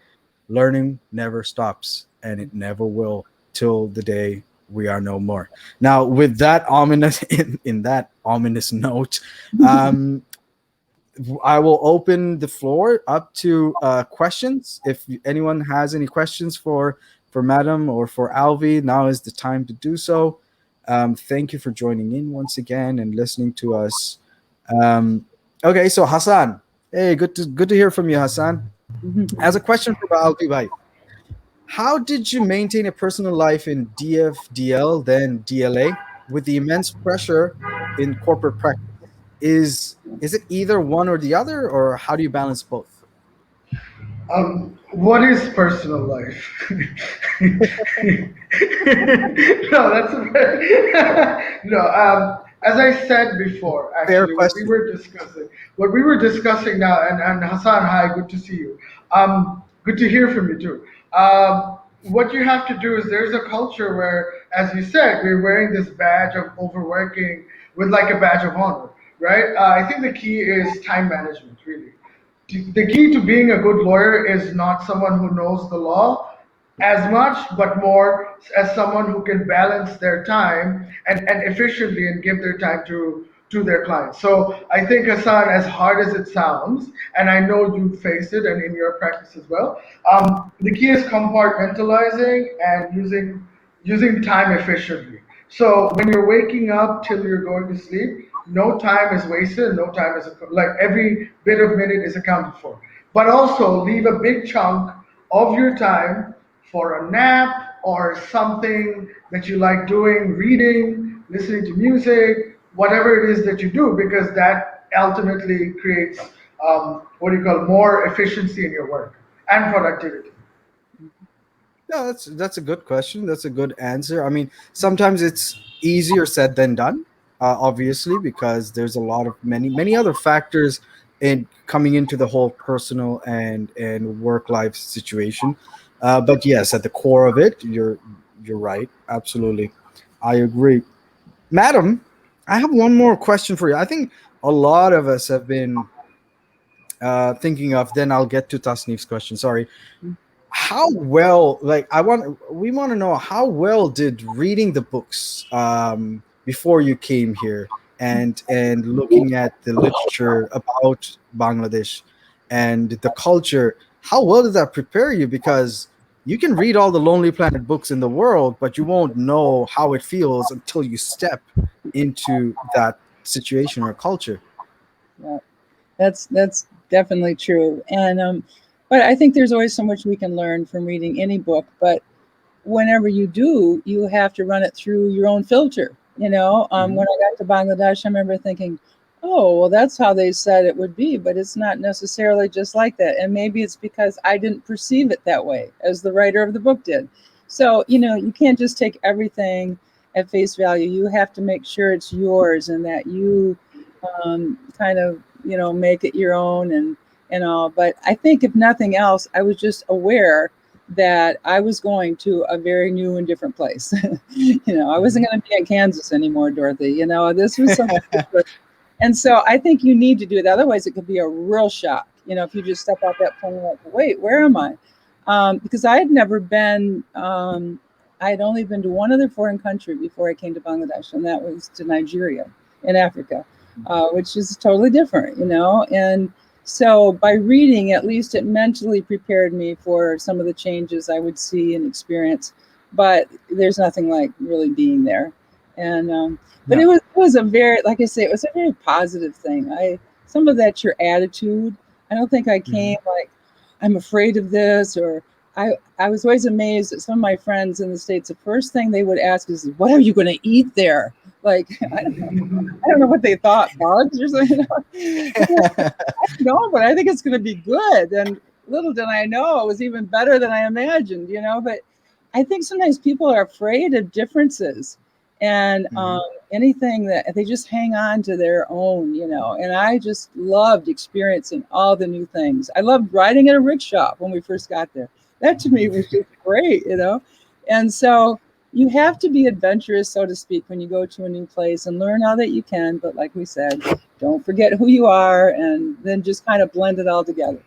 learning never stops, and it never will till the day we are no more. Now, with that ominous in that ominous note, um, I will open the floor up to questions. If anyone has any questions for Madam or for Alvi, now is the time to do so. Thank you for joining in once again and listening to us. Um, okay, so Hassan, hey, good to hear from you, Hassan. As a question for Alvi, bhai, how did you maintain a personal life in DFDL, then DLA, with the immense pressure in corporate practice? Is it either one or the other, or how do you balance both? What is personal life? No, that's a very no. As I said before, Fair actually, question. what we were discussing now, and Hassan, hi, good to see you. Good to hear from you too. What you have to do is there's a culture where, as you said, we're wearing this badge of overworking with like a badge of honor, right? I think the key is time management, really. The key to being a good lawyer is not someone who knows the law as much, but more as someone who can balance their time and efficiently and give their time to their clients. So I think, Hassan, as hard as it sounds, and I know you face it and in your practice as well, the key is compartmentalizing and using time efficiently. So when you're waking up till you're going to sleep, no time is wasted, no time is like every bit of minute is accounted for. But also leave a big chunk of your time for a nap or something that you like doing, reading, listening to music, whatever it is that you do, because that ultimately creates what do you call more efficiency in your work and productivity. No, that's a good question. That's a good answer. I mean, sometimes it's easier said than done, obviously, because there's a lot of many other factors in coming into the whole personal and work life situation. But yes, at the core of it, you're right. Absolutely, I agree, Madam. I have one more question for you. I think a lot of us have been thinking of. Then I'll get to Tasnif's question. Sorry, how well, like, we want to know how well did reading the books before you came here and looking at the literature about Bangladesh and the culture, how well did that prepare you? Because you can read all the Lonely Planet books in the world, but you won't know how it feels until you step into that situation or culture. Yeah, that's definitely true. And but I think there's always so much we can learn from reading any book. But whenever you do, you have to run it through your own filter. Mhm. When I got to Bangladesh, I remember thinking, oh, well, that's how they said it would be, but it's not necessarily just like that. And maybe it's because I didn't perceive it that way as the writer of the book did. So, you can't just take everything at face value. You have to make sure it's yours and that you kind of, make it your own and all. But I think if nothing else, I was just aware that I was going to a very new and different place. I wasn't going to be in Kansas anymore, Dorothy. This was something different. And so I think you need to do it. Otherwise, it could be a real shock. If you just step out that plane like, wait, where am I? Because I had never been, I had only been to one other foreign country before I came to Bangladesh, and that was to Nigeria in Africa, which is totally different, And so by reading, at least it mentally prepared me for some of the changes I would see and experience. But there's nothing like really being there. And but No. it was a very, like I say, it was a very positive thing. Some of that's your attitude. I don't think I came Mhm. like I'm afraid of this, or I was always amazed at some of my friends in the States. The first thing they would ask is, what are you going to eat there? Like, I don't know what they thought, bugs or something. No, but I think it's going to be good. And little did I know it was even better than I imagined, But I think sometimes people are afraid of differences and anything that they just hang on to their own, And I just loved experiencing all the new things. I loved riding in a rickshaw when we first got there. That to me was just great. And so you have to be adventurous, so to speak, when you go to a new place and learn all that you can. But like we said, don't forget who you are and then just kind of blend it all together.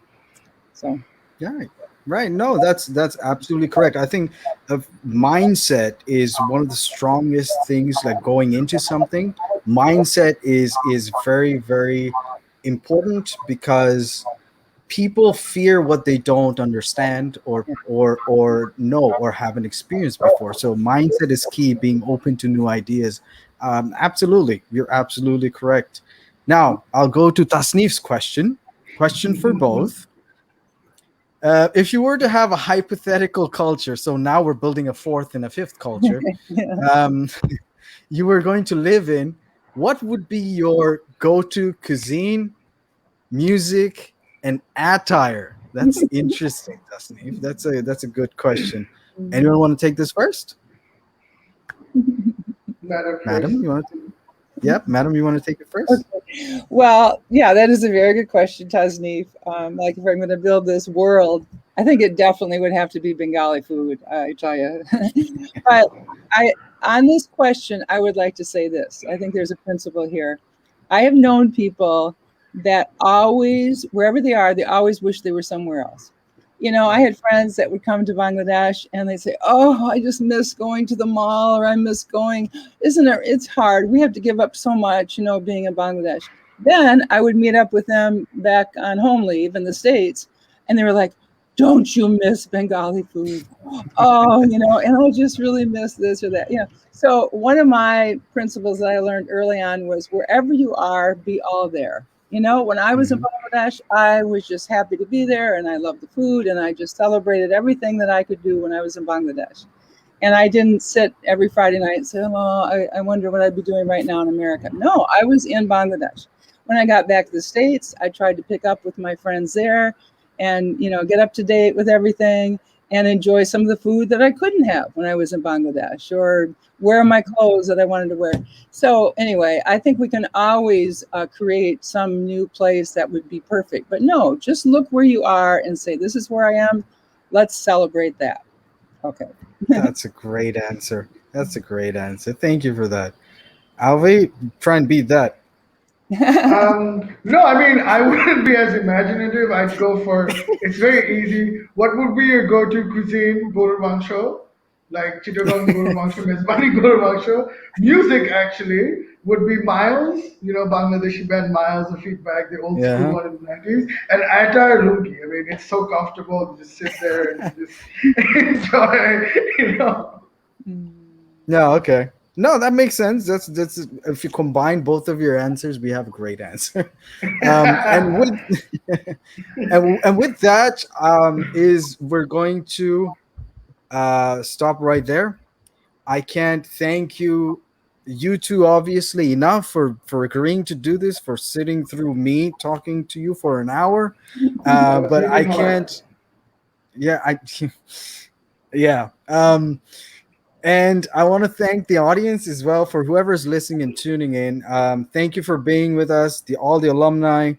So, yeah, right. No, that's absolutely correct. I think mindset is one of the strongest things, like going into something. Mindset is very, very important because people fear what they don't understand or know or haven't experienced before. So mindset is key, being open to new ideas. Absolutely, you're absolutely correct. Now I'll go to Tasnif's question for both. If you were to have a hypothetical culture, so now we're building a fourth and a fifth culture, yeah. um, you were going to live in, what would be your go-to cuisine, music, and attire? That's interesting, Tasneem. That's a good question. Anyone want to take this first? Madam first. Madam, you want to? Yep, madam, you want to take it first? Well, yeah, that is a very good question, Tasneef. Like if I'm going to build this world, I think it definitely would have to be Bengali food, I tell you. But on this question, I would like to say this. I think there's a principle here. I have known people that always, wherever they always wish they were somewhere else. I had friends that would come to Bangladesh and they'd say, "Oh, I just miss going to the mall," or "I miss going." Isn't it? It's hard. We have to give up so much, being in Bangladesh. Then I would meet up with them back on home leave in the States, and they were like, "Don't you miss Bengali food?" Oh, and I just really miss this or that. So one of my principles that I learned early on was wherever you are, be all there. When I was in Bangladesh, I was just happy to be there and I loved the food and I just celebrated everything that I could do when I was in Bangladesh. And I didn't sit every Friday night and say, "Oh, I wonder what I'd be doing right now in America." No, I was in Bangladesh. When I got back to the States, I tried to pick up with my friends there and, get up to date with everything and enjoy some of the food that I couldn't have when I was in Bangladesh, or wear my clothes that I wanted to wear. So anyway, I think we can always create some new place that would be perfect. But no, just look where you are and say, "This is where I am. Let's celebrate that." Okay. That's a great answer. That's a great answer. Thank you for that. Alvi, try and beat that. No, I mean, I wouldn't be as imaginative. I'd go for, it's very easy. What would be your go-to cuisine? Guru mangsho, like Chittagong Guru mangsho, Mezbani Guru mangsho. Music actually would be Miles, Bangladeshi band Miles, the feedback, the old school Yeah. one in the 90s, and attire lungi. I mean, it's so comfortable to just sit there and just enjoy. No, okay. No, that makes sense. That's if you combine both of your answers, we have a great answer. And with and with that, is we're going to stop right there. I can't thank you two, obviously enough for agreeing to do this, for sitting through me talking to you for an hour. That was But really I hard. can't. Yeah, yeah. And I want to thank the audience as well, for whoever's listening and tuning in. Thank you for being with us, all the alumni.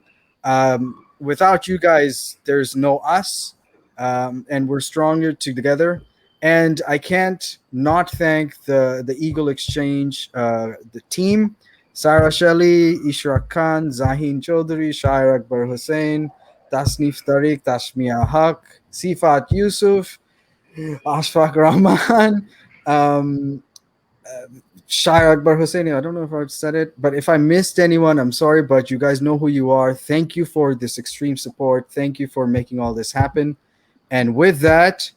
Without you guys, there's no us, and we're stronger together. And I can't not thank the Eagle Exchange, the team: Sarah Shelley, Ishraq Khan, Zahin Chaudhary, Shair Akbar Hussain, Tasnif Tariq, Tashmia Haq, Sifat Yusuf, Ashfaq Rahman, um, uh, Shair Akbar Hosseini. I don't know if I said it, but if I missed anyone, I'm sorry, but you guys know who you are. Thank you for this extreme support. Thank you for making all this happen. And with that,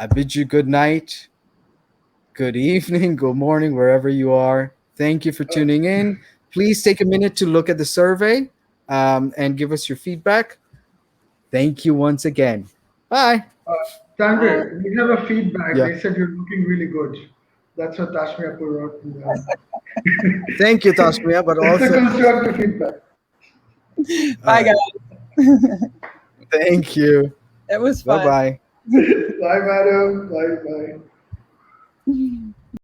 I bid you good night, good evening, good morning, wherever you are. Thank you for tuning in. Please take a minute to look at the survey, and give us your feedback. Thank you once again. Bye. Uh, Tanvir, we have a feedback. Yeah. They said you're looking really good. That's what Tashmiya wrote. Thank you, Tashmiya, but It's the also constructive feedback. Bye, uh, guys. thank you. It was Bye fun. bye. Bye, madam. Bye, bye.